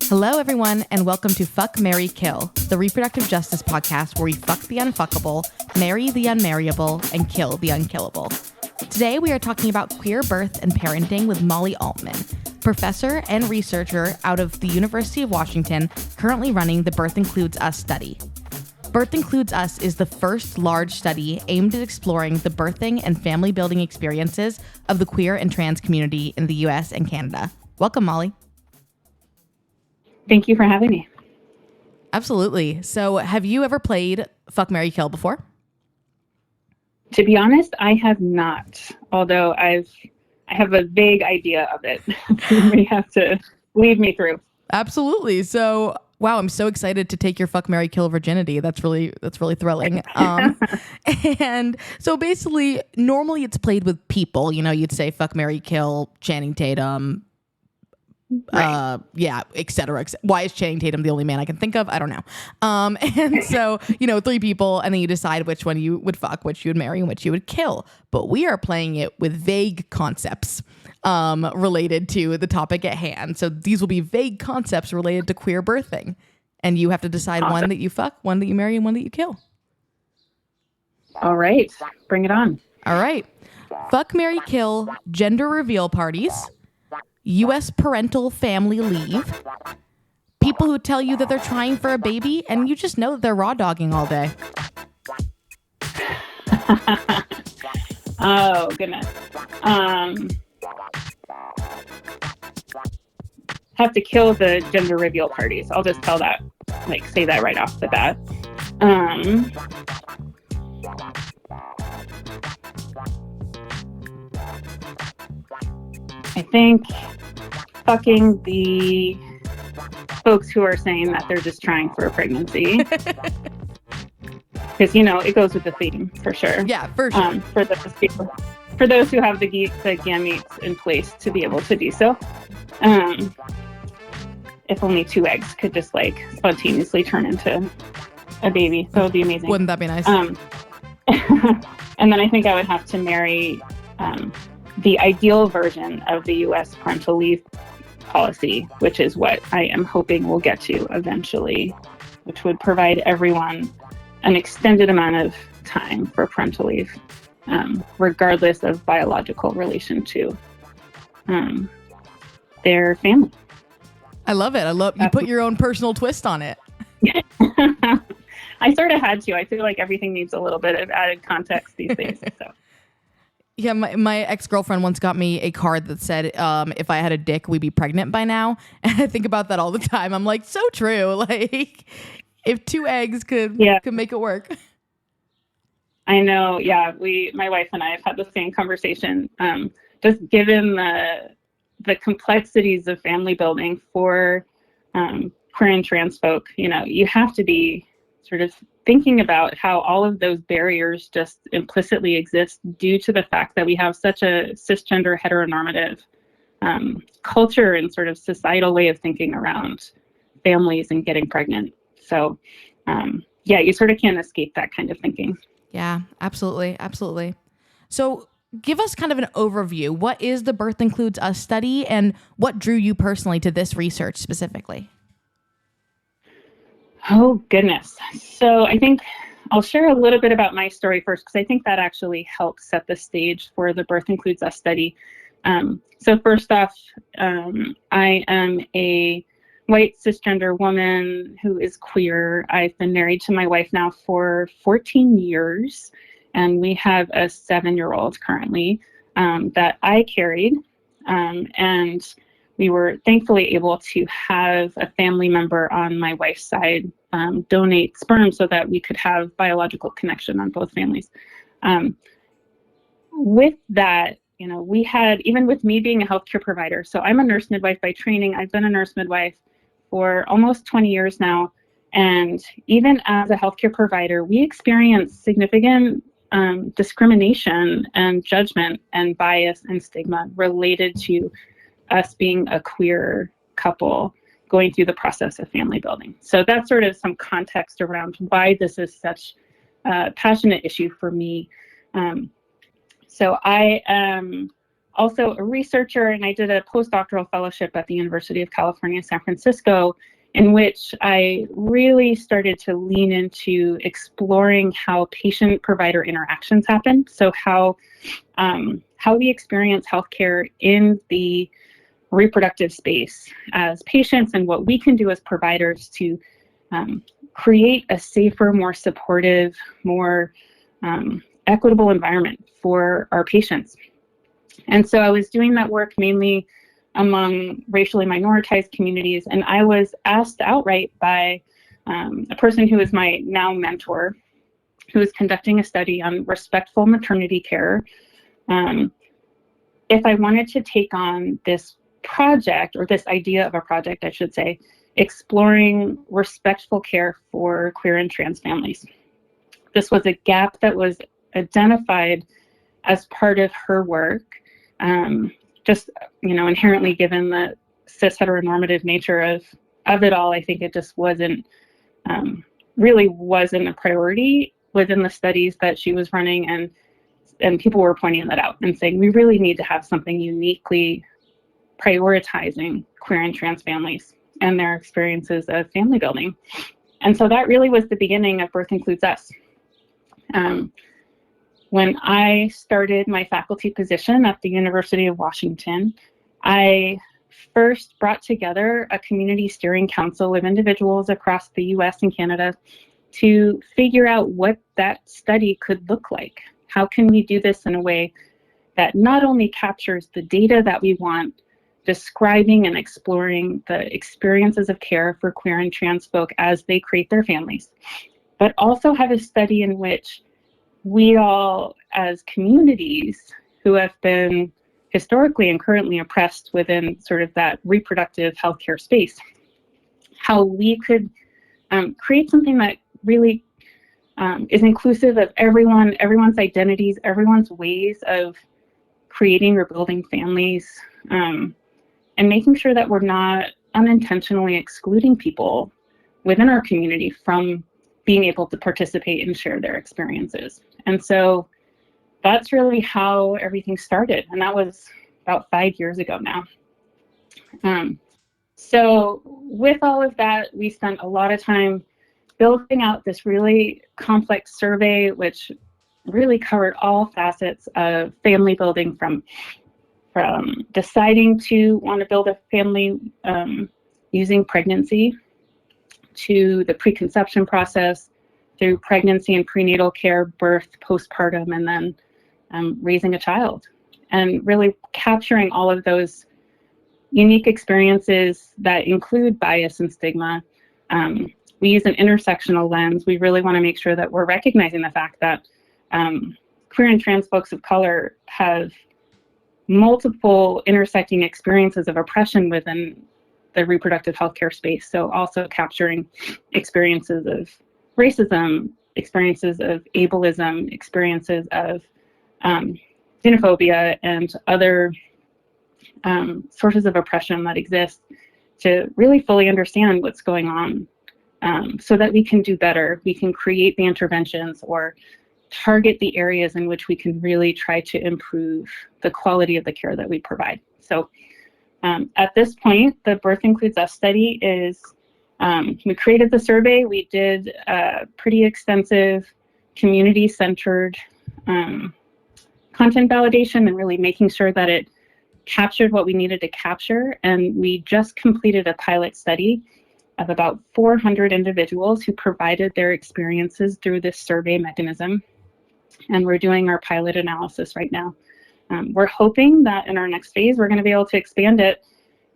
Hello, everyone, and welcome to Fuck, Marry, Kill, the reproductive justice podcast where we fuck the unfuckable, marry the unmarryable, and kill the unkillable. Today, we are talking about queer birth and parenting with Molly Altman, professor and researcher out of the University of Washington, currently running the Birth Includes Us study. Birth Includes Us is the first large study aimed at exploring the birthing and family building experiences of the queer and trans community in the US and Canada. Welcome, Molly. Thank you for having me. Absolutely. So have you ever played Fuck, Marry, Kill before? To be honest, I have not, although I have a vague idea of it. You may have to lead me through. Absolutely. So, wow, I'm so excited to take your Fuck, Marry, Kill virginity. That's really thrilling. And so basically, normally it's played with people. You know, you'd say Fuck, Marry, Kill, Channing Tatum, right. Et cetera. Why is Channing Tatum the only man I can think of? I don't know. And so, you know, three people, and then you decide which one you would fuck, which you would marry, and which you would kill. But we are playing it with vague concepts related to the topic at hand. So these will be vague concepts related to queer birthing. And you have to decide one that you fuck, one that you marry, and one that you kill. All right. Bring it on. All right. Fuck, marry, kill, gender reveal parties, U.S. parental family leave, people who tell you that they're trying for a baby and you just know that they're raw dogging all day. Oh, goodness. Have to kill the gender reveal parties. I'll just say that right off the bat. I think fucking the folks who are saying that they're just trying for a pregnancy. Because, you know, it goes with the theme, for sure. Yeah, for sure. For those who have the gametes in place to be able to do so. If only 2 eggs could just, spontaneously turn into a baby. That would be amazing. Wouldn't that be nice? And then I think I would have to marry the ideal version of the U.S. parental leave policy, which is what I am hoping we'll get to eventually, which would provide everyone an extended amount of time for parental leave, regardless of biological relation to their family. I love it. You put your own personal twist on it. I sort of had to. I feel like everything needs a little bit of added context these days. So. Yeah, my ex-girlfriend once got me a card that said, if I had a dick, we'd be pregnant by now. And I think about that all the time. I'm like, so true. Like, if 2 eggs could make it work. I know. Yeah, my wife and I have had the same conversation. Just given the complexities of family building for queer and trans folk, you know, you have to be sort of thinking about how all of those barriers just implicitly exist due to the fact that we have such a cisgender heteronormative culture and sort of societal way of thinking around families and getting pregnant. So, you sort of can't escape that kind of thinking. Yeah, absolutely. Absolutely. So give us kind of an overview. What is the Birth Includes Us study and what drew you personally to this research specifically? Oh, goodness. So I think I'll share a little bit about my story first, because I think that actually helps set the stage for the Birth Includes Us study. So first off, I am a white cisgender woman who is queer. I've been married to my wife now for 14 years, and we have a 7-year-old currently that I carried. And we were thankfully able to have a family member on my wife's side donate sperm so that we could have biological connection on both families. With that, you know, we had, even with me being a healthcare provider, so I'm a nurse midwife by training. I've been a nurse midwife for almost 20 years now. And even as a healthcare provider, we experience significant discrimination and judgment and bias and stigma related to us being a queer couple going through the process of family building. So that's sort of some context around why this is such a passionate issue for me. So I am also a researcher, and I did a postdoctoral fellowship at the University of California, San Francisco, in which I really started to lean into exploring how patient-provider interactions happen. So how we experience healthcare in the reproductive space as patients, and what we can do as providers to create a safer, more supportive, more equitable environment for our patients. And so I was doing that work mainly among racially minoritized communities, and I was asked outright by a person who is my now mentor, who is conducting a study on respectful maternity care, if I wanted to take on this project, or this idea of a project, I should say, exploring respectful care for queer and trans families. This was a gap that was identified as part of her work. Just, inherently given the cis heteronormative nature of it all, I think it just really wasn't a priority within the studies that she was running, and people were pointing that out and saying, we really need to have something uniquely prioritizing queer and trans families and their experiences of family building. And so that really was the beginning of Birth Includes Us. When I started my faculty position at the University of Washington, I first brought together a community steering council of individuals across the US and Canada to figure out what that study could look like. How can we do this in a way that not only captures the data that we want, describing and exploring the experiences of care for queer and trans folk as they create their families, but also have a study in which we all, as communities who have been historically and currently oppressed within sort of that reproductive healthcare space, how we could create something that really is inclusive of everyone's identities, everyone's ways of creating or building families, and making sure that we're not unintentionally excluding people within our community from being able to participate and share their experiences. And so that's really how everything started. And that was about 5 years ago now. So with all of that, we spent a lot of time building out this really complex survey, which really covered all facets of family building, from deciding to want to build a family using pregnancy, to the preconception process, through pregnancy and prenatal care, birth, postpartum, and then raising a child. And really capturing all of those unique experiences that include bias and stigma. We use an intersectional lens. We really want to make sure that we're recognizing the fact that queer and trans folks of color have multiple intersecting experiences of oppression within the reproductive healthcare space. So also capturing experiences of racism, experiences of ableism, experiences of xenophobia, and other sources of oppression that exist, to really fully understand what's going on, so that we can do better. We can create the interventions or target the areas in which we can really try to improve the quality of the care that we provide. So at this point, the Birth Includes Us study is, we created the survey. We did a pretty extensive community-centered content validation, and really making sure that it captured what we needed to capture. And we just completed a pilot study of about 400 individuals who provided their experiences through this survey mechanism. And we're doing our pilot analysis right now. We're hoping that in our next phase, we're going to be able to expand it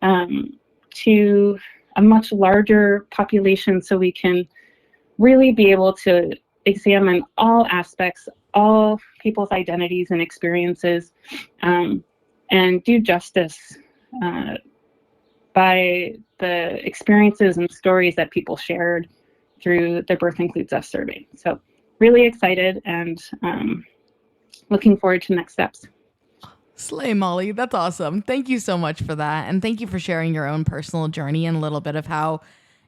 to a much larger population, so we can really be able to examine all aspects, all people's identities and experiences, and do justice by the experiences and stories that people shared through the Birth Includes Us survey. So really excited, and looking forward to next steps. Slay, Molly. That's awesome. Thank you so much for that. And thank you for sharing your own personal journey and a little bit of how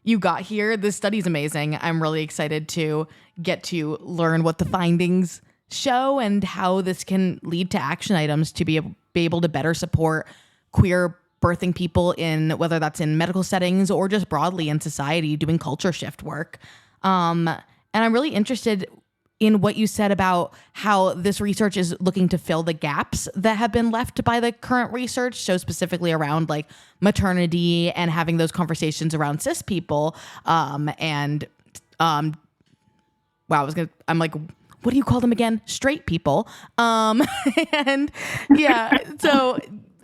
you got here. This study is amazing. I'm really excited to get to learn what the findings show and how this can lead to action items to be be able to better support queer birthing people in, whether that's in medical settings or just broadly in society, doing culture shift work. And I'm really interested in what you said about how this research is looking to fill the gaps that have been left by the current research. So specifically around like maternity and having those conversations around cis people. I'm like, what do you call them again? Straight people. And yeah,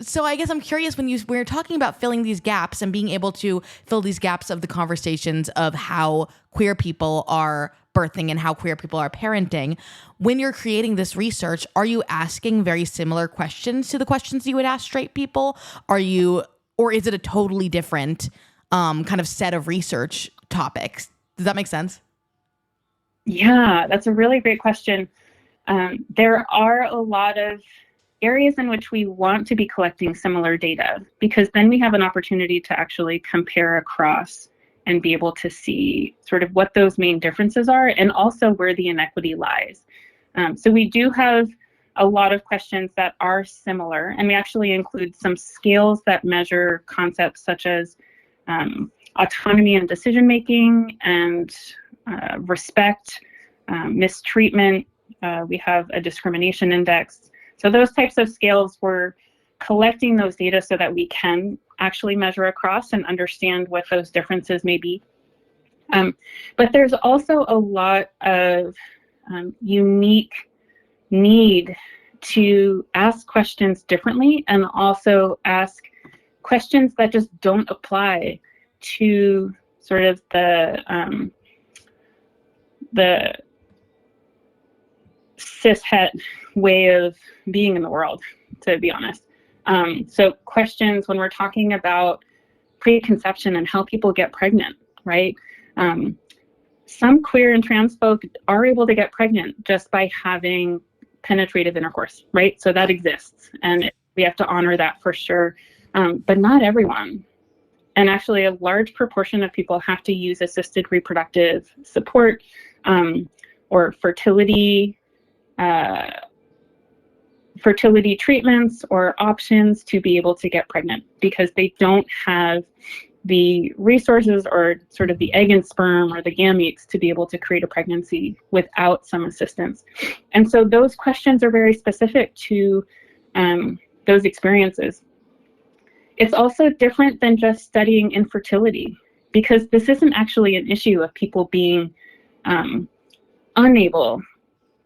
so I guess I'm curious when you're talking about filling these gaps and being able to fill these gaps of the conversations of how queer people are birthing and how queer people are parenting. When you're creating this research, are you asking very similar questions to the questions you would ask straight people? Or is it a totally different kind of set of research topics? Does that make sense? Yeah, that's a really great question. There are a lot of areas in which we want to be collecting similar data, because then we have an opportunity to actually compare across and be able to see sort of what those main differences are and also where the inequity lies. So we do have a lot of questions that are similar, and we actually include some scales that measure concepts such as autonomy and decision-making and respect, mistreatment. We have a discrimination index. So those types of scales, we're collecting those data so that we can actually measure across and understand what those differences may be. But there's also a lot of unique need to ask questions differently and also ask questions that just don't apply to sort of the cishet way of being in the world, to be honest. So questions when we're talking about preconception and how people get pregnant, right? Some queer and trans folk are able to get pregnant just by having penetrative intercourse, right? So that exists, and we have to honor that for sure. But not everyone. And actually, a large proportion of people have to use assisted reproductive support or fertility treatments or options to be able to get pregnant, because they don't have the resources or sort of the egg and sperm or the gametes to be able to create a pregnancy without some assistance. And so those questions are very specific to those experiences. It's also different than just studying infertility, because this isn't actually an issue of people being unable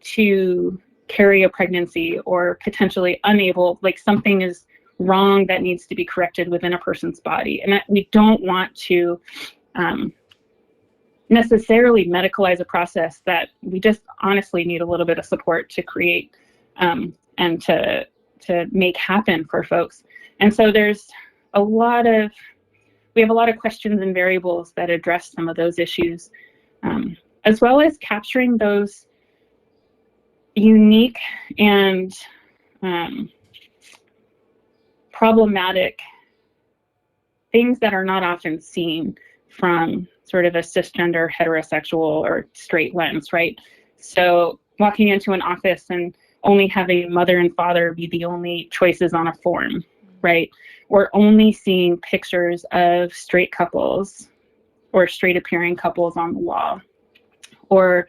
to carry a pregnancy or potentially unable, like something is wrong that needs to be corrected within a person's body. And that we don't want to necessarily medicalize a process that we just honestly need a little bit of support to create and to make happen for folks. And so we have a lot of questions and variables that address some of those issues, as well as capturing those unique and problematic things that are not often seen from sort of a cisgender, heterosexual, or straight lens, right? So walking into an office and only having mother and father be the only choices on a form, right? Or only seeing pictures of straight couples or straight appearing couples on the wall, or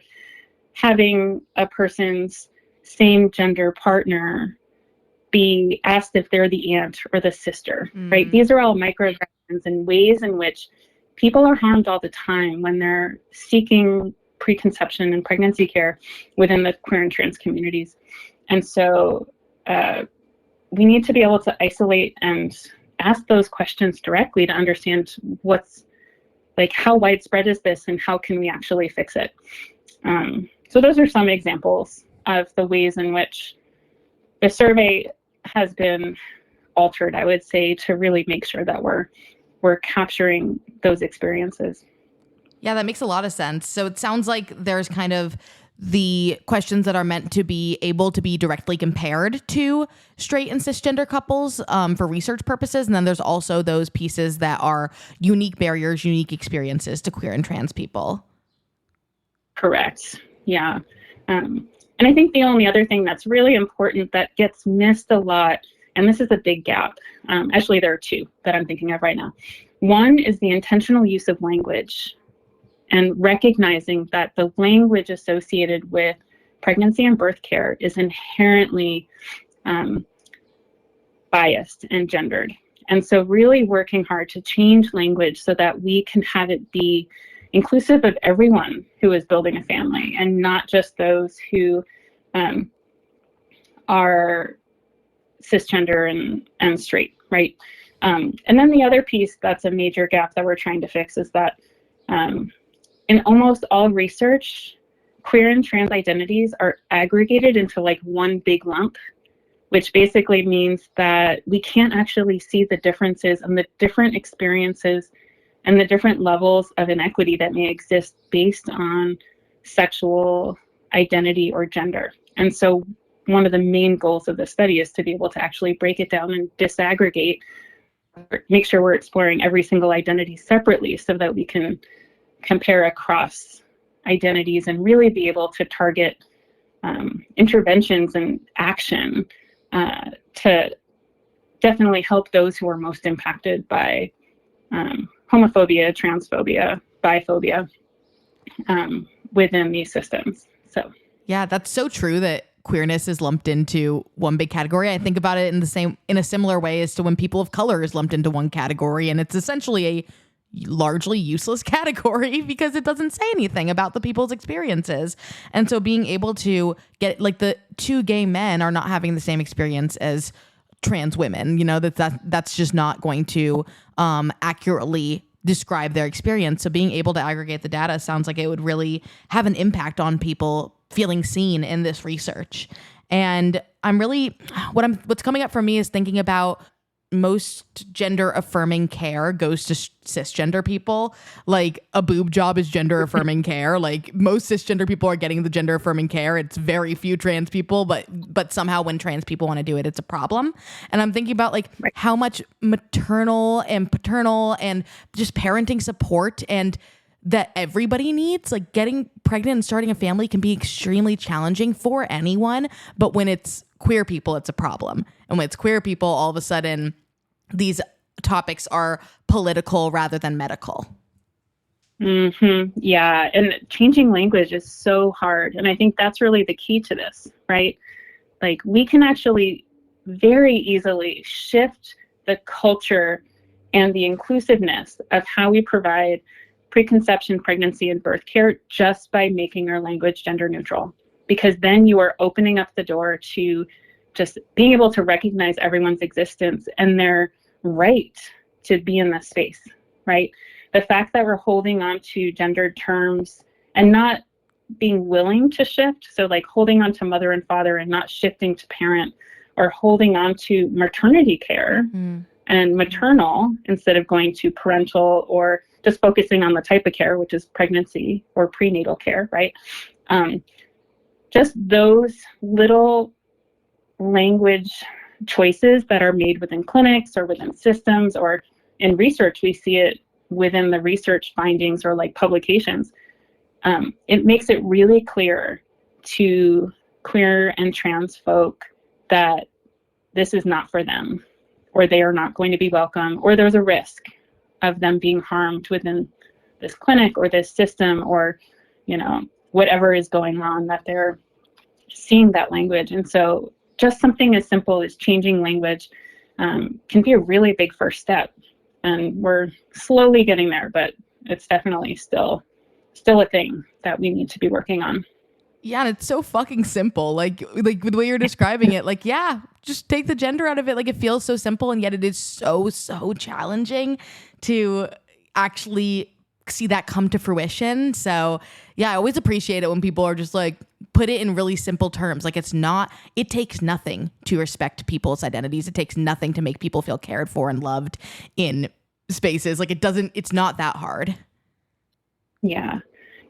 having a person's same gender partner be asked if they're the aunt or the sister, right? These are all microaggressions and ways in which people are harmed all the time when they're seeking preconception and pregnancy care within the queer and trans communities. And so we need to be able to isolate and ask those questions directly to understand what's, like, how widespread is this and how can we actually fix it? So those are some examples of the ways in which the survey has been altered, I would say, to really make sure that we're capturing those experiences. Yeah, that makes a lot of sense. So it sounds like there's kind of the questions that are meant to be able to be directly compared to straight and cisgender couples for research purposes. And then there's also those pieces that are unique barriers, unique experiences to queer and trans people. Correct. Yeah. And I think the only other thing that's really important that gets missed a lot and this is a big gap. Actually, there are two that I'm thinking of right now. One is the intentional use of language and recognizing that the language associated with pregnancy and birth care is inherently biased and gendered. And so really working hard to change language so that we can have it be inclusive of everyone who is building a family and not just those who are cisgender and straight, right? And then the other piece that's a major gap that we're trying to fix is that in almost all research, queer and trans identities are aggregated into like one big lump, which basically means that we can't actually see the differences and the different experiences and the different levels of inequity that may exist based on sexual identity or gender. And so one of the main goals of the study is to be able to actually break it down and disaggregate, make sure we're exploring every single identity separately so that we can compare across identities and really be able to target interventions and action to definitely help those who are most impacted by homophobia, transphobia, biphobia within these systems. So yeah, that's so true that queerness is lumped into one big category. I think about it in a similar way as to when people of color is lumped into one category, and it's essentially a largely useless category because it doesn't say anything about the people's experiences. And so being able to get like the two gay men are not having the same experience as trans women, you know, that's just not going to accurately describe their experience. So being able to aggregate the data sounds like it would really have an impact on people feeling seen in this research. And I'm really what's coming up for me is thinking about most gender affirming care goes to cisgender people. Like a boob job is gender affirming care. Like most cisgender people are getting the gender affirming care. It's very few trans people, but somehow when trans people want to do it, it's a problem. And I'm thinking about like how much maternal and paternal and just parenting support and that everybody needs. Like getting pregnant and starting a family can be extremely challenging for anyone, but when it's queer people, it's a problem. And when it's queer people, all of a sudden these topics are political rather than medical. Mm-hmm. Yeah. And changing language is so hard. And I think that's really the key to this, right? Like we can actually very easily shift the culture and the inclusiveness of how we provide preconception, pregnancy, and birth care just by making our language gender neutral. Because then you are opening up the door to just being able to recognize everyone's existence and their right to be in this space, right? The fact that we're holding on to gendered terms and not being willing to shift, so like holding on to mother and father and not shifting to parent, or holding on to maternity care and maternal instead of going to parental, or just focusing on the type of care, which is pregnancy or prenatal care, right? Just those little language choices that are made within clinics or within systems or in research, we see it within the research findings or like publications. It makes it really clear to queer and trans folk that this is not for them, or they are not going to be welcome, or there's a risk of them being harmed within this clinic or this system, or, you know, whatever is going on, that they're seeing that language. And so just something as simple as changing language can be a really big first step. And we're slowly getting there, but it's definitely still a thing that we need to be working on. Yeah, and it's so fucking simple. Like the way you're describing it, like, yeah, just take the gender out of it. Like it feels so simple, and yet it is so challenging to actually see that come to fruition. So yeah, I always appreciate it when people are just like, put it in really simple terms. Like it takes nothing to respect people's identities. It takes nothing to make people feel cared for and loved in spaces. Like it's not that hard. Yeah.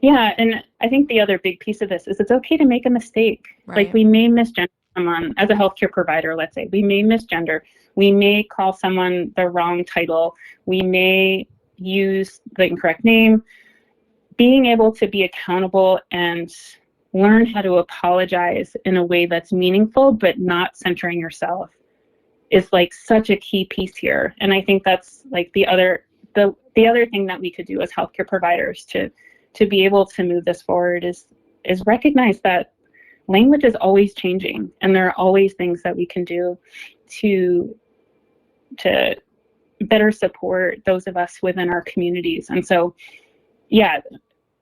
Yeah. And I think the other big piece of this is it's okay to make a mistake. Right. Like we may misgender someone as a healthcare provider, let's say. We may misgender. We may call someone the wrong title. We may use the incorrect name. Being able to be accountable and learn how to apologize in a way that's meaningful, but not centering yourself, is like such a key piece here. And I think that's like the other thing that we could do as healthcare providers to be able to move this forward is recognize that language is always changing, and there are always things that we can do to better support those of us within our communities. And so, yeah,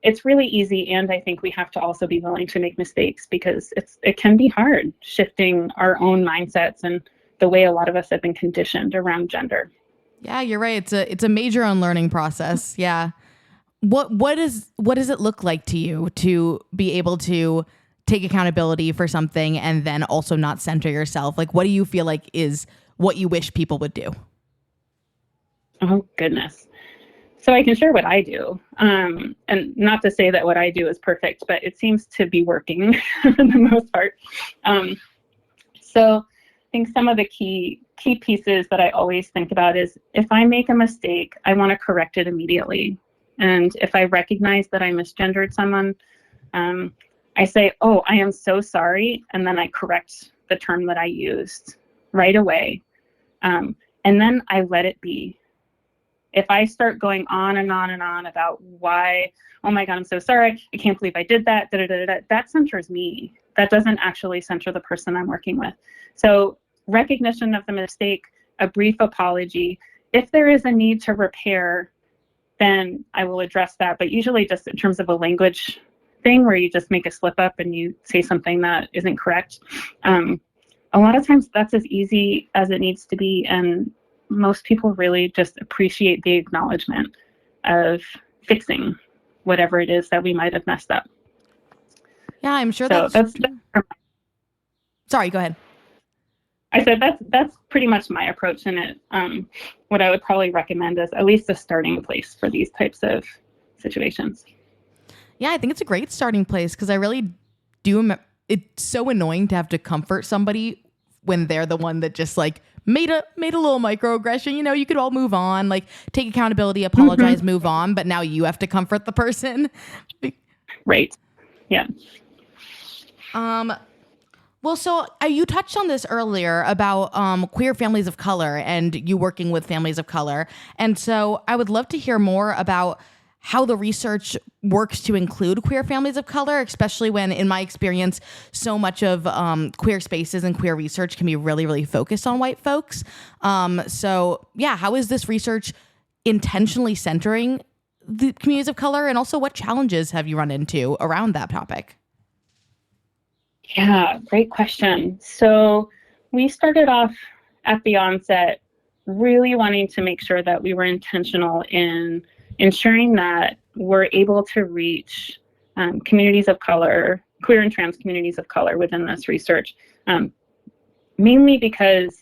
it's really easy, and I think we have to also be willing to make mistakes, because it can be hard shifting our own mindsets and the way a lot of us have been conditioned around gender. Yeah, you're right. It's a major unlearning process. Yeah. What does it look like to you to be able to take accountability for something and then also not center yourself? Like, what do you feel like is what you wish people would do? Oh, goodness. So I can share what I do. And not to say that what I do is perfect, but it seems to be working for the most part. So I think some of the key pieces that I always think about is, if I make a mistake, I want to correct it immediately. And if I recognize that I misgendered someone, I say, oh, I am so sorry. And then I correct the term that I used right away. And then I let it be. If I start going on and on and on about why, oh my God, I'm so sorry, I can't believe I did that, that centers me. That doesn't actually center the person I'm working with. So recognition of the mistake, a brief apology. If there is a need to repair, then I will address that. But usually just in terms of a language thing where you just make a slip up and you say something that isn't correct. A lot of times that's as easy as it needs to be. And most people really just appreciate the acknowledgement of fixing whatever it is that we might have messed up. Yeah, I'm sure so that's Sorry, go ahead. I said that's pretty much my approach in it. What I would probably recommend is at least a starting place for these types of situations. Yeah, I think it's a great starting place, because I really do. It's so annoying to have to comfort somebody when they're the one that just like made a little microaggression. You know, you could all move on, like take accountability, apologize, move on. But now you have to comfort the person. Right. Yeah. Well, so you touched on this earlier about queer families of color and you working with families of color. And so I would love to hear more about how the research works to include queer families of color, especially when, in my experience, so much of queer spaces and queer research can be really, really focused on white folks. So yeah, how is this research intentionally centering the communities of color? And also, what challenges have you run into around that topic? Yeah, great question. So we started off at the onset really wanting to make sure that we were intentional in ensuring that we're able to reach communities of color, queer and trans communities of color within this research, mainly because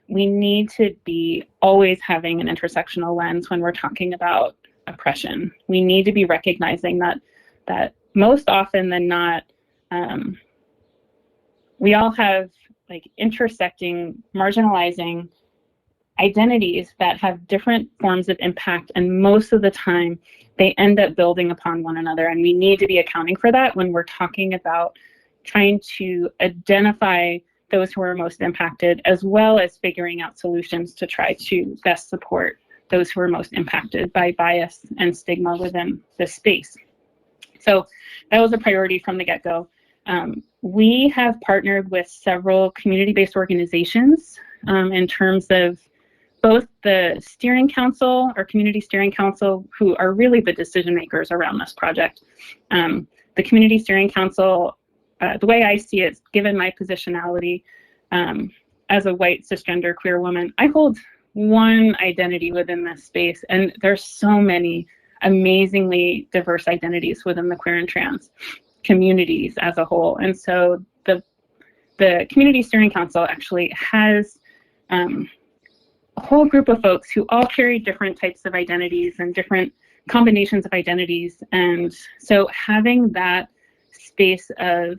we need to be always having an intersectional lens when we're talking about oppression. We need to be recognizing that most often than not, we all have like intersecting, marginalizing identities that have different forms of impact, and most of the time they end up building upon one another, and we need to be accounting for that when we're talking about trying to identify those who are most impacted, as well as figuring out solutions to try to best support those who are most impacted by bias and stigma within this space. So that was a priority from the get-go. We have partnered with several community-based organizations in terms of both the steering council or community steering council, who are really the decision makers around this project. The community steering council, the way I see it, given my positionality as a white cisgender queer woman, I hold one identity within this space, and there's so many amazingly diverse identities within the queer and trans communities as a whole. And so the community steering council actually has a whole group of folks who all carry different types of identities and different combinations of identities. And so having that space of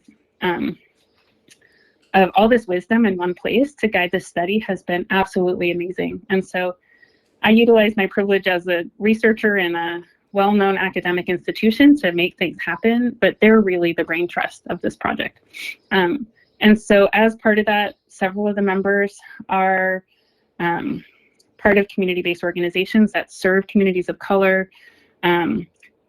all this wisdom in one place to guide this study has been absolutely amazing. And so I utilize my privilege as a researcher in a well-known academic institution to make things happen, but they're really the brain trust of this project. And so as part of that, several of the members are part of community-based organizations that serve communities of color.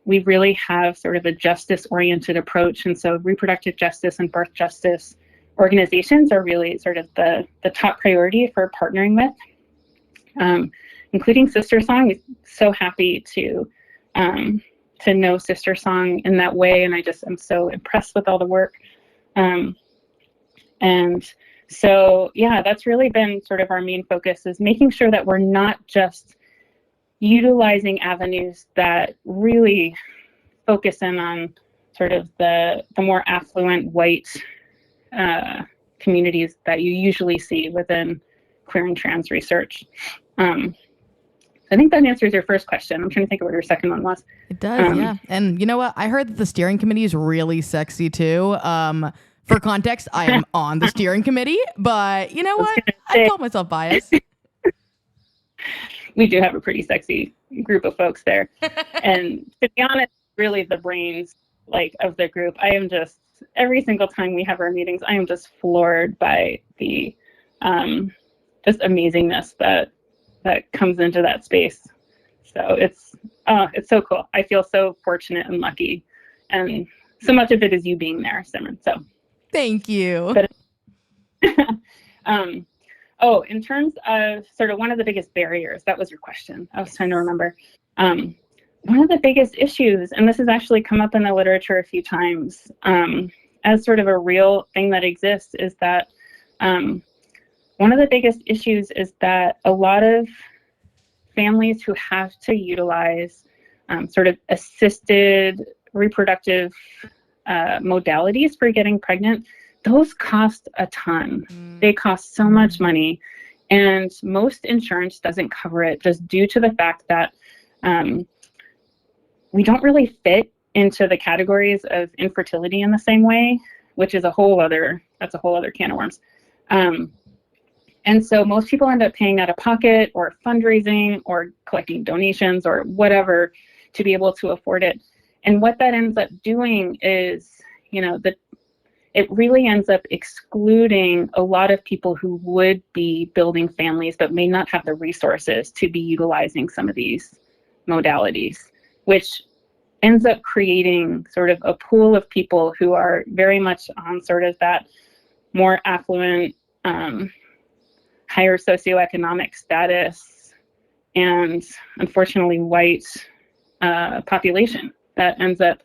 We really have sort of a justice-oriented approach. And so reproductive justice and birth justice organizations are really sort of the top priority for partnering with, including Sister Song. We're so happy to know Sister Song in that way. And I'm so impressed with all the work. And so, yeah, that's really been sort of our main focus, is making sure that we're not just utilizing avenues that really focus in on sort of the more affluent white communities that you usually see within queer and trans research. I think that answers your first question. I'm trying to think of what your second one was. It does, yeah. And you know what? I heard that the steering committee is really sexy too. For context, I am on the steering committee, but you know what? I call myself biased. We do have a pretty sexy group of folks there. And to be honest, really the brains of the group. I am just, every single time we have our meetings, I am just floored by the just amazingness that comes into that space. So it's so cool. I feel so fortunate and lucky. And so much of it is you being there, Simran. So thank you. In terms of sort of one of the biggest barriers, that was your question. I was trying to remember. One of the biggest issues, and this has actually come up in the literature a few times, as sort of a real thing that exists, is that one of the biggest issues is that a lot of families who have to utilize sort of assisted reproductive modalities for getting pregnant, those cost a ton. They cost so much money, and most insurance doesn't cover it, just due to the fact that we don't really fit into the categories of infertility in the same way, which is a whole other can of worms. And so most people end up paying out of pocket or fundraising or collecting donations or whatever to be able to afford it. And what that ends up doing is, it really ends up excluding a lot of people who would be building families but may not have the resources to be utilizing some of these modalities, which ends up creating sort of a pool of people who are very much on sort of that more affluent, higher socioeconomic status, and unfortunately white population that ends up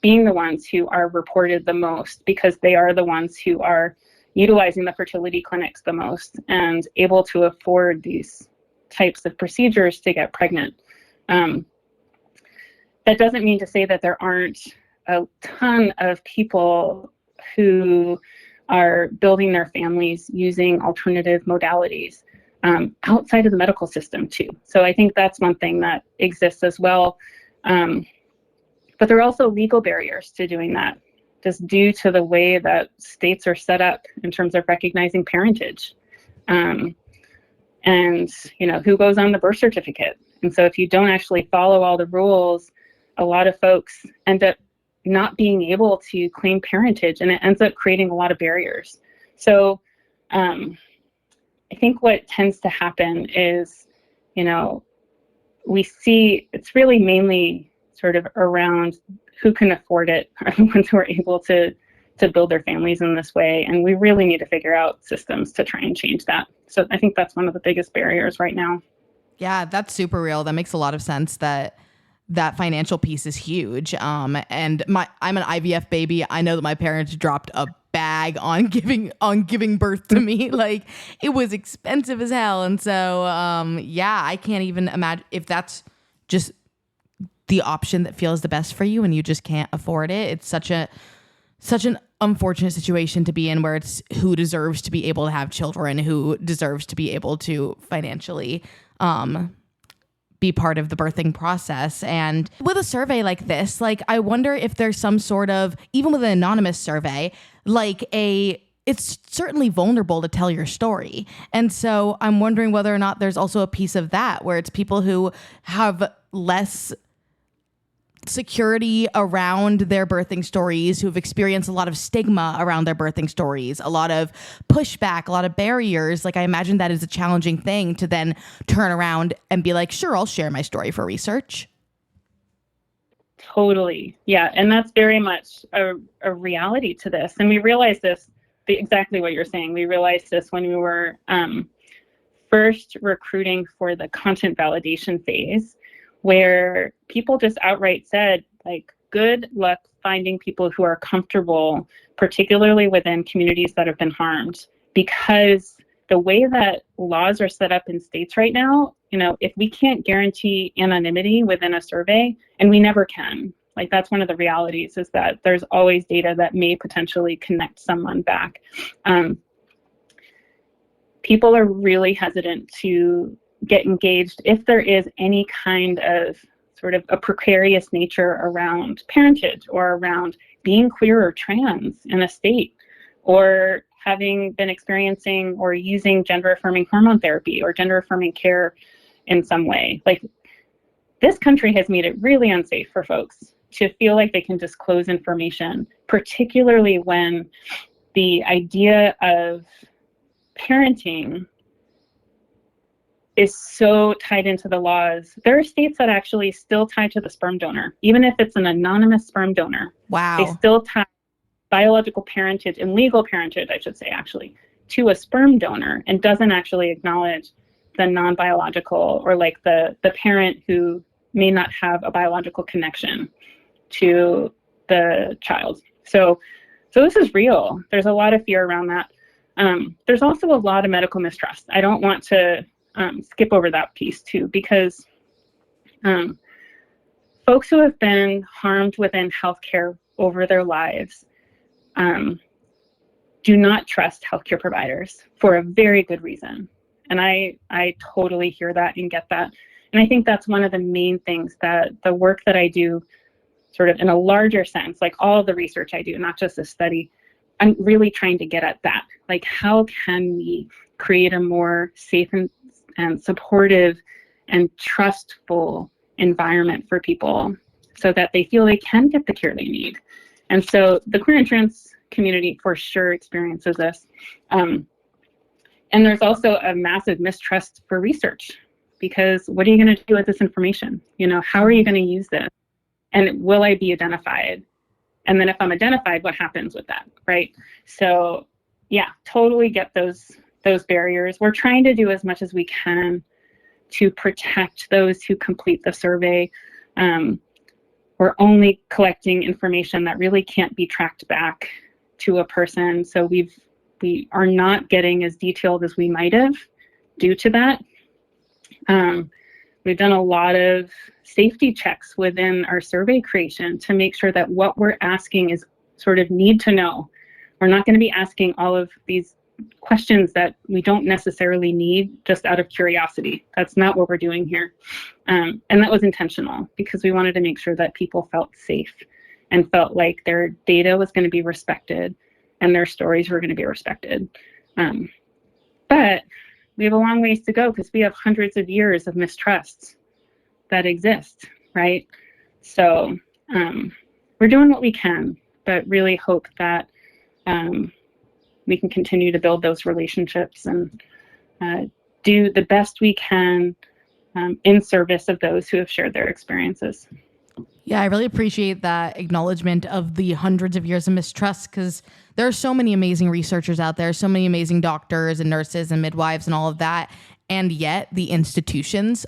being the ones who are reported the most, because they are the ones who are utilizing the fertility clinics the most and able to afford these types of procedures to get pregnant. That doesn't mean to say that there aren't a ton of people who are building their families using alternative modalities outside of the medical system too. So I think that's one thing that exists as well. But there are also legal barriers to doing that, just due to the way that states are set up in terms of recognizing parentage. And, who goes on the birth certificate. And so if you don't actually follow all the rules, a lot of folks end up not being able to claim parentage, and it ends up creating a lot of barriers. So I think what tends to happen is, we see it's really mainly sort of around who can afford it are the ones who are able to build their families in this way. And we really need to figure out systems to try and change that. So I think that's one of the biggest barriers right now. Yeah, that's super real. That makes a lot of sense, that financial piece is huge. And I'm an IVF baby. I know that my parents dropped a bag on giving birth to me. It was expensive as hell. And so, I can't even imagine if that's just the option that feels the best for you and you just can't afford it. It's such an unfortunate situation to be in, where it's who deserves to be able to have children, who deserves to be able to financially be part of the birthing process. And with a survey like this, I wonder if there's some sort of, even with an anonymous survey, it's certainly vulnerable to tell your story. And so I'm wondering whether or not there's also a piece of that where it's people who have less security around their birthing stories, who've experienced a lot of stigma around their birthing stories, a lot of pushback, a lot of barriers. Like, I imagine that is a challenging thing to then turn around and be like, sure, I'll share my story for research. Totally. Yeah. And that's very much a reality to this. And we realized this, exactly what you're saying. We realized this when we were first recruiting for the content validation phase, where people just outright said, like, good luck finding people who are comfortable, particularly within communities that have been harmed, because the way that laws are set up in states right now, if we can't guarantee anonymity within a survey, and we never can, like, that's one of the realities, is that there's always data that may potentially connect someone back. People are really hesitant to get engaged if there is any kind of sort of a precarious nature around parentage, or around being queer or trans in a state, or having been experiencing or using gender-affirming hormone therapy or gender-affirming care in some way. Like, this country has made it really unsafe for folks to feel like they can disclose information, particularly when the idea of parenting is so tied into the laws. There are states that actually still tie to the sperm donor, even if it's an anonymous sperm donor. Wow. They still tie biological parentage, and legal parentage, I should say, actually, to a sperm donor, and doesn't actually acknowledge the non-biological, or like the parent who may not have a biological connection to the child. So this is real. There's a lot of fear around that. There's also a lot of medical mistrust. I don't want to skip over that piece too, because folks who have been harmed within healthcare over their lives do not trust healthcare providers for a very good reason. And I totally hear that and get that. And I think that's one of the main things that the work that I do, sort of in a larger sense, like all the research I do, not just this study, I'm really trying to get at that. Like, how can we create a more safe and supportive and trustful environment for people so that they feel they can get the care they need? And so the queer and trans community for sure experiences this. And there's also a massive mistrust for research, because what are you going to do with this information? How are you going to use this? And will I be identified? And then if I'm identified, what happens with that, right? So yeah, totally get those barriers. We're trying to do as much as we can to protect those who complete the survey. We're only collecting information that really can't be tracked back to a person. So we are not getting as detailed as we might have due to that. We've done a lot of safety checks within our survey creation to make sure that what we're asking is sort of need to know. We're not going to be asking all of these questions that we don't necessarily need just out of curiosity. That's not what we're doing here. And that was intentional, because we wanted to make sure that people felt safe and felt like their data was going to be respected and their stories were going to be respected. But we have a long ways to go, because we have hundreds of years of mistrusts that exist, right? So we're doing what we can, but really hope that we can continue to build those relationships and do the best we can in service of those who have shared their experiences. Yeah, I really appreciate that acknowledgement of the hundreds of years of mistrust, because there are so many amazing researchers out there, so many amazing doctors and nurses and midwives and all of that. And yet the institutions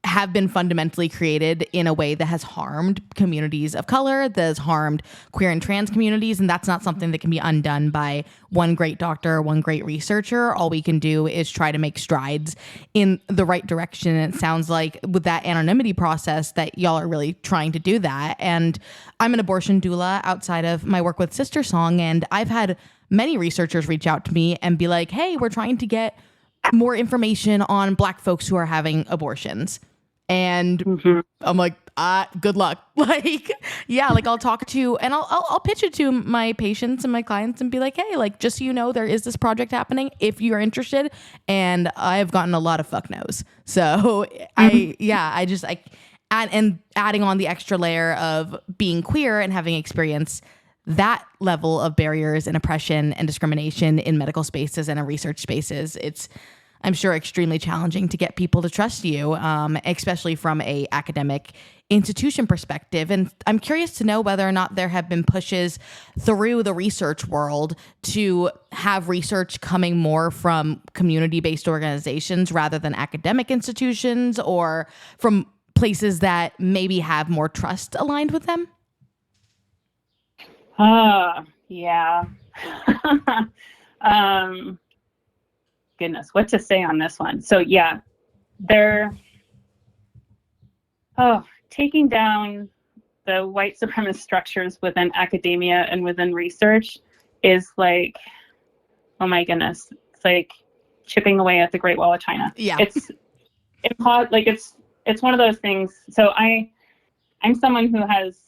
have been fundamentally created in a way that has harmed communities of color, that has harmed queer and trans communities. And that's not something that can be undone by one great doctor, one great researcher. All we can do is try to make strides in the right direction. And it sounds like with that anonymity process that y'all are really trying to do that. And I'm an abortion doula outside of my work with Sister Song. And I've had many researchers reach out to me and be like, hey, we're trying to get more information on Black folks who are having abortions. And I'm like, good luck. Like, yeah, like I'll talk to, and I'll pitch it to my patients and my clients and be like, hey, like, just so you know, there is this project happening if you're interested. And I've gotten a lot of fuck no's. So and adding on the extra layer of being queer and having experienced that level of barriers and oppression and discrimination in medical spaces and in research spaces, it's, I'm sure, extremely challenging to get people to trust you, especially from a academic institution perspective. And I'm curious to know whether or not there have been pushes through the research world to have research coming more from community-based organizations rather than academic institutions, or from places that maybe have more trust aligned with them. Yeah. Goodness, what to say on this one? So yeah, taking down the white supremacist structures within academia and within research is like, oh my goodness, it's like chipping away at the Great Wall of China. Yeah. It's like it's one of those things. So I'm someone who has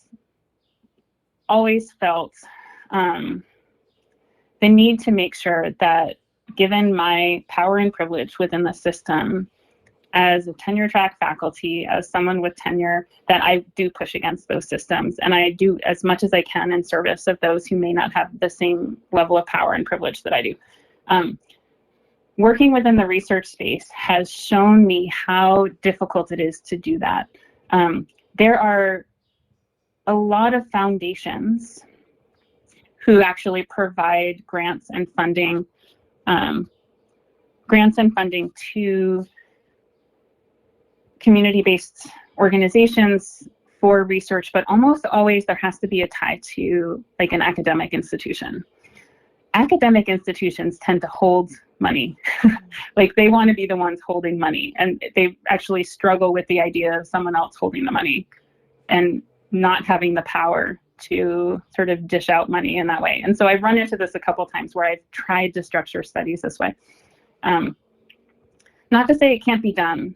always felt the need to make sure that, given my power and privilege within the system as a tenure track faculty, as someone with tenure, that I do push against those systems, and I do as much as I can in service of those who may not have the same level of power and privilege that I do. Working within the research space has shown me how difficult it is to do that. There are a lot of foundations who actually provide grants and funding to community-based organizations for research, but almost always there has to be a tie to like an academic institution. Academic institutions tend to hold money. Like they want to be the ones holding money, and they actually struggle with the idea of someone else holding the money and not having the power to sort of dish out money in that way. And so I've run into this a couple of times where I've tried to structure studies this way. Not to say it can't be done,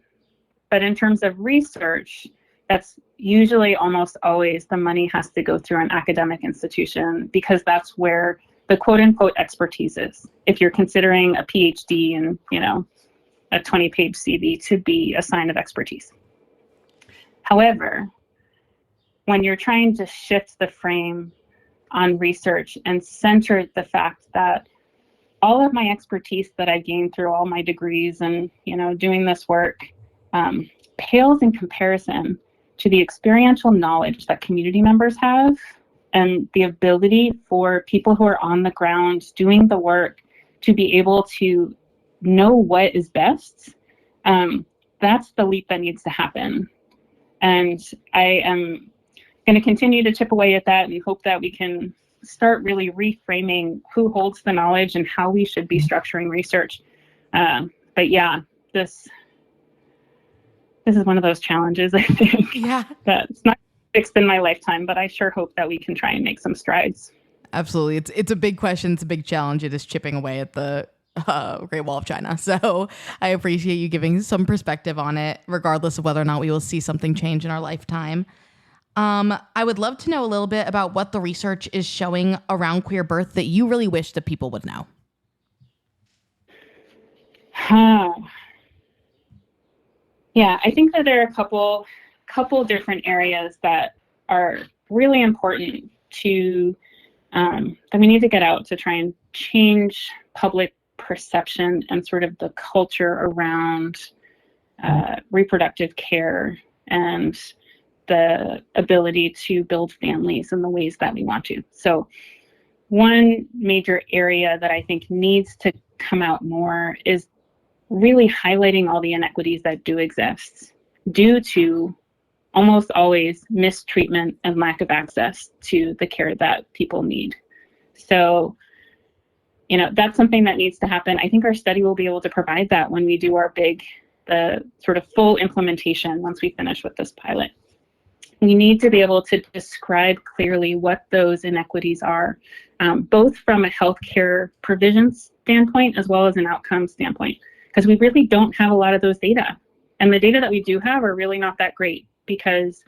but in terms of research, that's usually almost always the money has to go through an academic institution, because that's where the quote unquote expertise is. If you're considering a PhD and, a 20-page CV to be a sign of expertise. However, when you're trying to shift the frame on research and center the fact that all of my expertise that I gained through all my degrees and, doing this work pales in comparison to the experiential knowledge that community members have, and the ability for people who are on the ground doing the work to be able to know what is best, that's the leap that needs to happen. And I am going to continue to chip away at that and hope that we can start really reframing who holds the knowledge and how we should be structuring research. But yeah, this is one of those challenges, I think. Yeah. That's not fixed in my lifetime, but I sure hope that we can try and make some strides. Absolutely. It's a big question. It's a big challenge. It is chipping away at the Great Wall of China. So I appreciate you giving some perspective on it, regardless of whether or not we will see something change in our lifetime. I would love to know a little bit about what the research is showing around queer birth that you really wish that people would know. Yeah, I think that there are a couple different areas that are really important to that we need to get out to try and change public perception and sort of the culture around reproductive care and the ability to build families in the ways that we want to. So one major area that I think needs to come out more is really highlighting all the inequities that do exist due to almost always mistreatment and lack of access to the care that people need. So, that's something that needs to happen. I think our study will be able to provide that when we do the sort of full implementation once we finish with this pilot. We need to be able to describe clearly what those inequities are, both from a healthcare provision standpoint as well as an outcome standpoint, because we really don't have a lot of those data. And the data that we do have are really not that great, because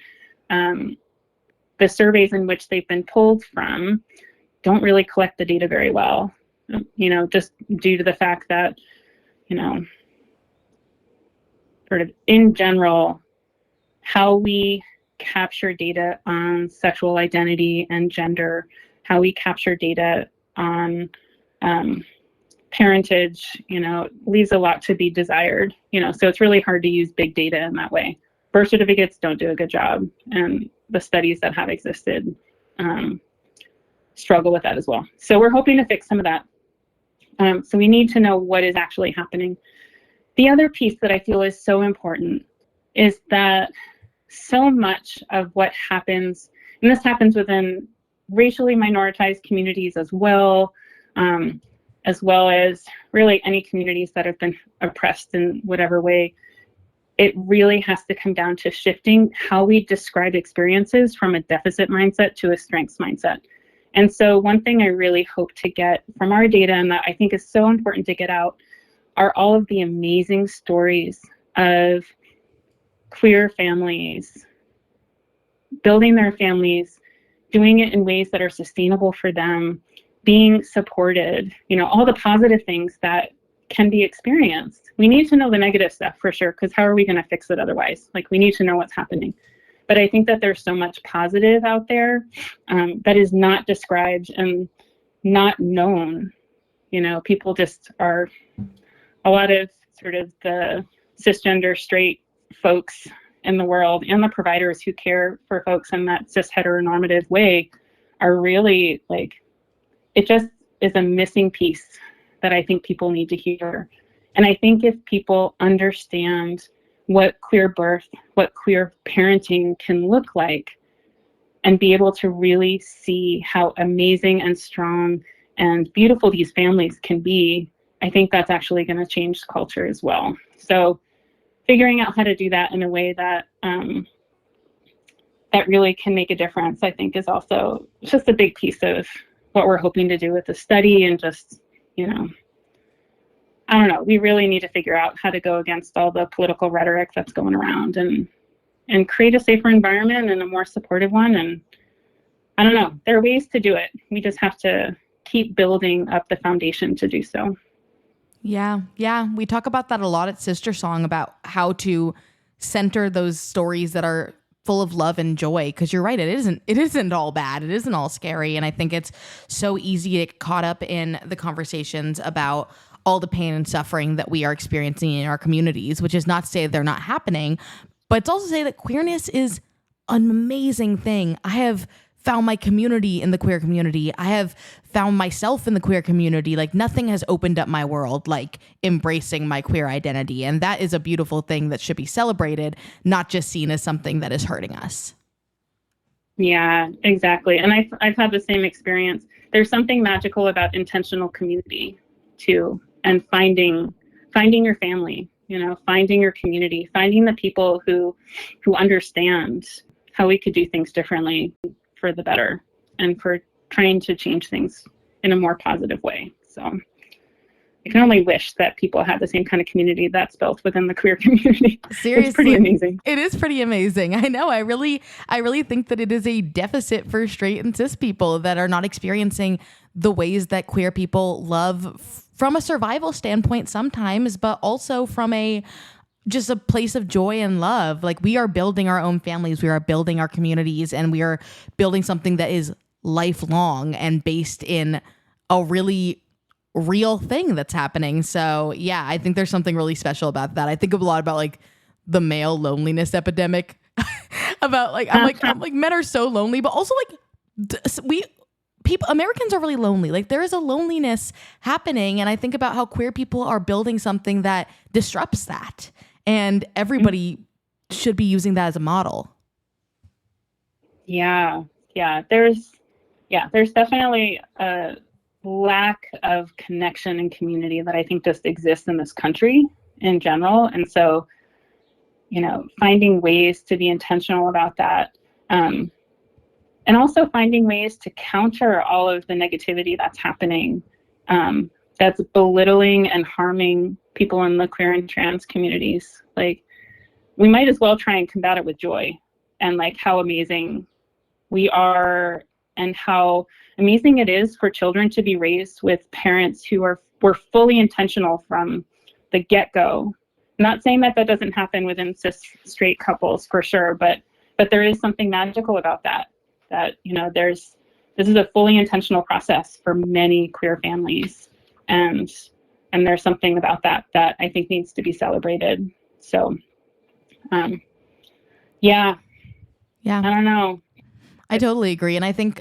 the surveys in which they've been pulled from don't really collect the data very well, just due to the fact that, sort of in general, how we capture data on sexual identity and gender, how we capture data on parentage, leaves a lot to be desired, so it's really hard to use big data in that way. Birth certificates don't do a good job, and the studies that have existed struggle with that as well. So we're hoping to fix some of that. So we need to know what is actually happening. The other piece that I feel is so important is that so much of what happens, and this happens within racially minoritized communities as well as really any communities that have been oppressed in whatever way, it really has to come down to shifting how we describe experiences from a deficit mindset to a strengths mindset. And so one thing I really hope to get from our data, and that I think is so important to get out, are all of the amazing stories of queer families building their families, doing it in ways that are sustainable for them, being supported, all the positive things that can be experienced. We need to know the negative stuff for sure, because how are we going to fix it otherwise? We need to know what's happening. But I think that there's so much positive out there that is not described and not known. People just are, a lot of sort of the cisgender straight folks in the world and the providers who care for folks in that cis heteronormative way are really it just is a missing piece that I think people need to hear. And I think if people understand what queer birth, what queer parenting can look like, and be able to really see how amazing and strong and beautiful these families can be, I think that's actually going to change culture as well. So figuring out how to do that in a way that that really can make a difference, I think, is also just a big piece of what we're hoping to do with the study. And just, I don't know, we really need to figure out how to go against all the political rhetoric that's going around and create a safer environment and a more supportive one. And I don't know, there are ways to do it. We just have to keep building up the foundation to do so. Yeah. We talk about that a lot at Sister Song, about how to center those stories that are full of love and joy. Because you're right, it isn't all bad. It isn't all scary. And I think it's so easy to get caught up in the conversations about all the pain and suffering that we are experiencing in our communities, which is not to say they're not happening, but it's also to say that queerness is an amazing thing. I have found my community in the queer community. I have found myself in the queer community. Nothing has opened up my world like embracing my queer identity. And that is a beautiful thing that should be celebrated, not just seen as something that is hurting us. Yeah, exactly. And I've had the same experience. There's something magical about intentional community too, and finding your family, finding your community, finding the people who understand how we could do things differently for the better and for trying to change things in a more positive way. So I can only wish that people had the same kind of community that's built within the queer community. Seriously, it's pretty amazing. It is pretty amazing. I know. I really think that it is a deficit for straight and cis people that are not experiencing the ways that queer people love from a survival standpoint sometimes, but also from just a place of joy and love. We are building our own families, we are building our communities, and we are building something that is lifelong and based in a really real thing that's happening. So yeah, I think there's something really special about that. I think a lot about the male loneliness epidemic about I'm men are so lonely, but also Americans are really lonely. There is a loneliness happening. And I think about how queer people are building something that disrupts that. And everybody should be using that as a model. Yeah. There's definitely a lack of connection and community that I think just exists in this country in general. And so, finding ways to be intentional about that. And also finding ways to counter all of the negativity that's happening, that's belittling and harming people in the queer and trans communities. We might as well try and combat it with joy and how amazing we are and how amazing it is for children to be raised with parents who were fully intentional from the get-go Not saying that doesn't happen within cis straight couples for sure, but there is something magical about that, this is a fully intentional process for many queer families. And there's something about that I think needs to be celebrated. So, yeah, I don't know. I totally agree. And I think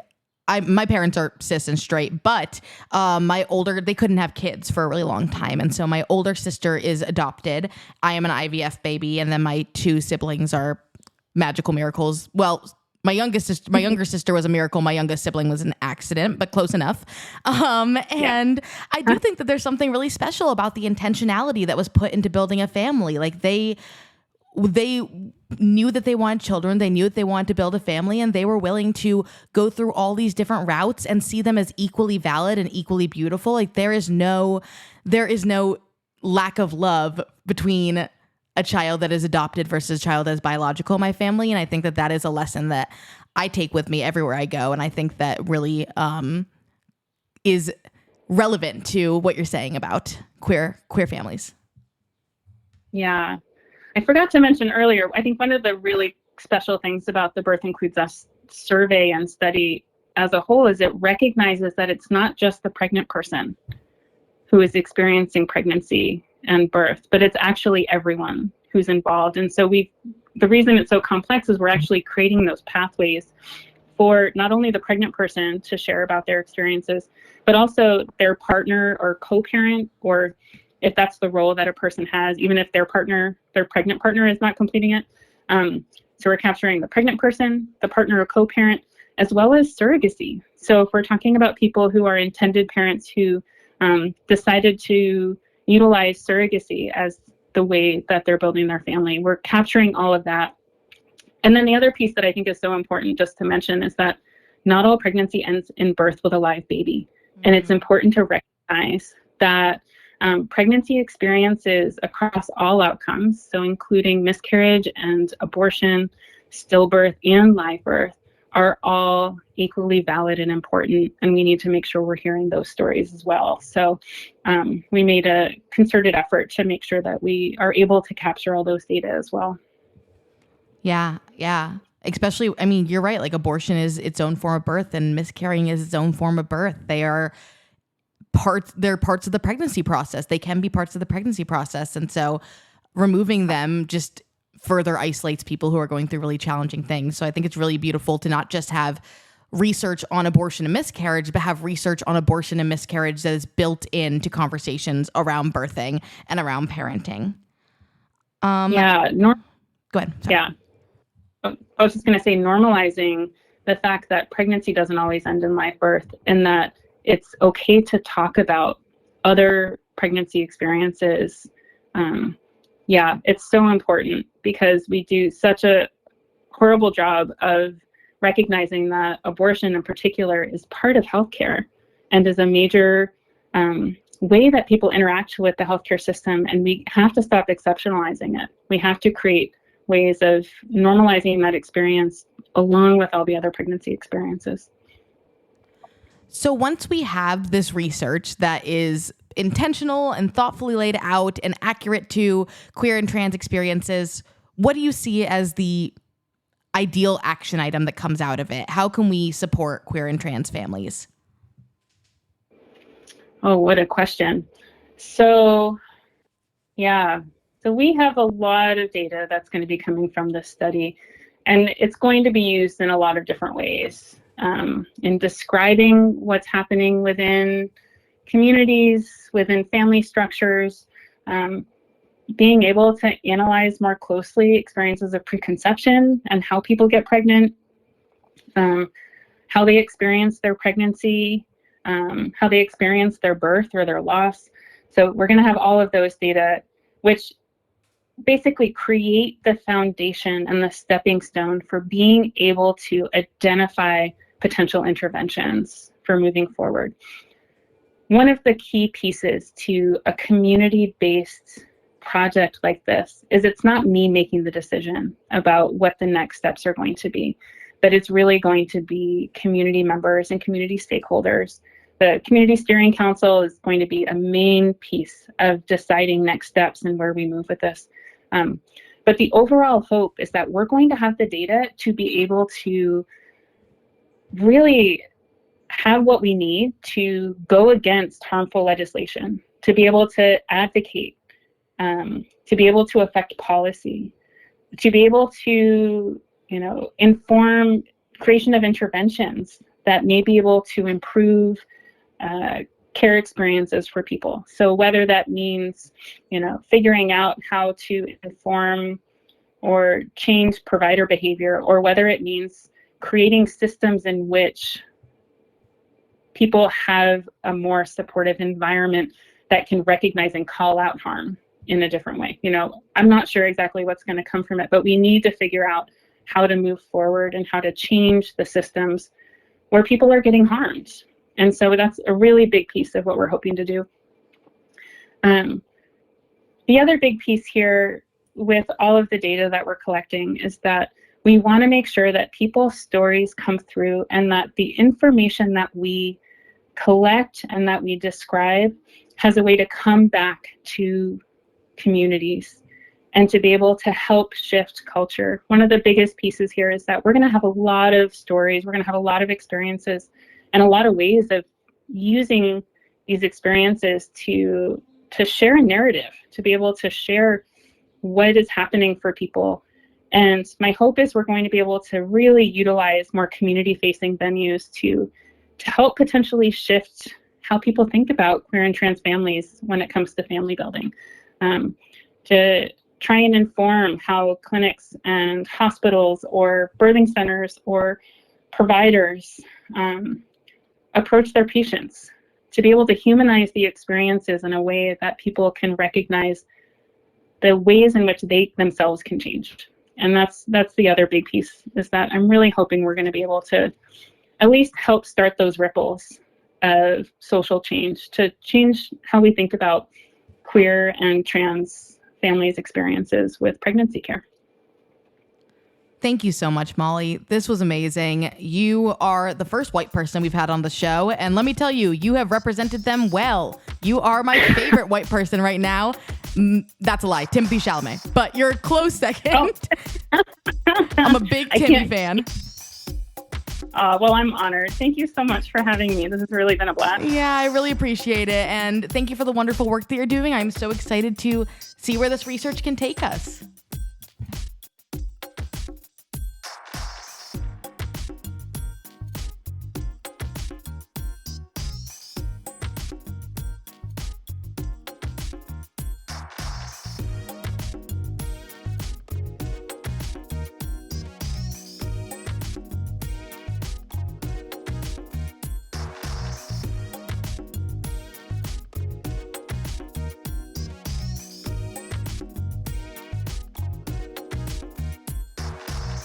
my parents are cis and straight, but they couldn't have kids for a really long time. And so my older sister is adopted. I am an IVF baby. And then my two siblings are magical miracles. Well, my younger sister was a miracle. My youngest sibling was an accident, but close enough. And I do think that there's something really special about the intentionality that was put into building a family. Like they knew that they wanted children. They knew that they wanted to build a family, and they were willing to go through all these different routes and see them as equally valid and equally beautiful. Like there is no lack of love between a child that is adopted versus a child that is biological in my family. And I think that is a lesson that I take with me everywhere I go. And I think that really is relevant to what you're saying about queer families. Yeah. I forgot to mention earlier, I think one of the really special things about the Birth Includes Us survey and study as a whole is it recognizes that it's not just the pregnant person who is experiencing pregnancy and birth, but it's actually everyone who's involved. And so the reason it's so complex is we're actually creating those pathways for not only the pregnant person to share about their experiences, but also their partner or co-parent, or if that's the role that a person has, even if their pregnant partner is not completing it. So we're capturing the pregnant person, the partner or co-parent, as well as surrogacy. So if we're talking about people who are intended parents who decided to utilize surrogacy as the way that they're building their family, we're capturing all of that. And then the other piece that I think is so important just to mention is that not all pregnancy ends in birth with a live baby. Mm-hmm. And it's important to recognize that pregnancy experiences across all outcomes, so including miscarriage and abortion, stillbirth, and live birth, are all equally valid and important, and we need to make sure we're hearing those stories as well. So we made a concerted effort to make sure that we are able to capture all those data as well. Yeah. Especially, I mean, you're right, like abortion is its own form of birth and miscarrying is its own form of birth. They're parts of the pregnancy process. They can be parts of the pregnancy process. And so removing them just further isolates people who are going through really challenging things. So I think it's really beautiful to not just have research on abortion and miscarriage, but have research on abortion and miscarriage that is built into conversations around birthing and around parenting. Go ahead. Sorry. Yeah. I was just going to say, normalizing the fact that pregnancy doesn't always end in live birth, and that it's okay to talk about other pregnancy experiences. It's so important because we do such a horrible job of recognizing that abortion in particular is part of healthcare and is a major way that people interact with the healthcare system. And we have to stop exceptionalizing it. We have to create ways of normalizing that experience along with all the other pregnancy experiences. So once we have this research that is intentional and thoughtfully laid out and accurate to queer and trans experiences, what do you see as the ideal action item that comes out of it? How can we support queer and trans families? Oh, what a question. So we have a lot of data that's going to be coming from this study, and it's going to be used in a lot of different ways. In describing what's happening within communities, within family structures, being able to analyze more closely experiences of preconception and how people get pregnant, how they experience their pregnancy, how they experience their birth or their loss. So we're going to have all of those data, which basically create the foundation and the stepping stone for being able to identify potential interventions for moving forward. One of the key pieces to a community-based project like this is it's not me making the decision about what the next steps are going to be, but it's really going to be community members and community stakeholders The Community Steering Council is going to be a main piece of deciding next steps and where we move with this. But the overall hope is that we're going to have the data to be able to really have what we need to go against harmful legislation, to be able to advocate, to be able to affect policy, to be able to, inform creation of interventions that may be able to improve care experiences for people. So whether that means, figuring out how to inform or change provider behavior, or whether it means creating systems in which people have a more supportive environment that can recognize and call out harm in a different way. I'm not sure exactly what's going to come from it, but we need to figure out how to move forward and how to change the systems where people are getting harmed. And so that's a really big piece of what we're hoping to do. The other big piece here with all of the data that we're collecting is that we want to make sure that people's stories come through and that the information that we collect and that we describe has a way to come back to communities and to be able to help shift culture. One of the biggest pieces here is that we're going to have a lot of stories, we're going to have a lot of experiences, and a lot of ways of using these experiences to share a narrative, to be able to share what is happening for people. And my hope is we're going to be able to really utilize more community-facing venues to help potentially shift how people think about queer and trans families when it comes to family building, to try and inform how clinics and hospitals or birthing centers or providers approach their patients, to be able to humanize the experiences in a way that people can recognize the ways in which they themselves can change. And that's the other big piece, is that I'm really hoping we're going to be able to at least help start those ripples of social change, to change how we think about queer and trans families' experiences with pregnancy care. Thank you so much, Molly. This was amazing. You are the first white person we've had on the show. And let me tell you, you have represented them well. You are my favorite white person right now. That's a lie, Timothée Chalamet. But you're a close second. Oh. I'm a big Timmy fan. Well, I'm honored. Thank you so much for having me. This has really been a blast. Yeah, I really appreciate it. And thank you for the wonderful work that you're doing. I'm so excited to see where this research can take us.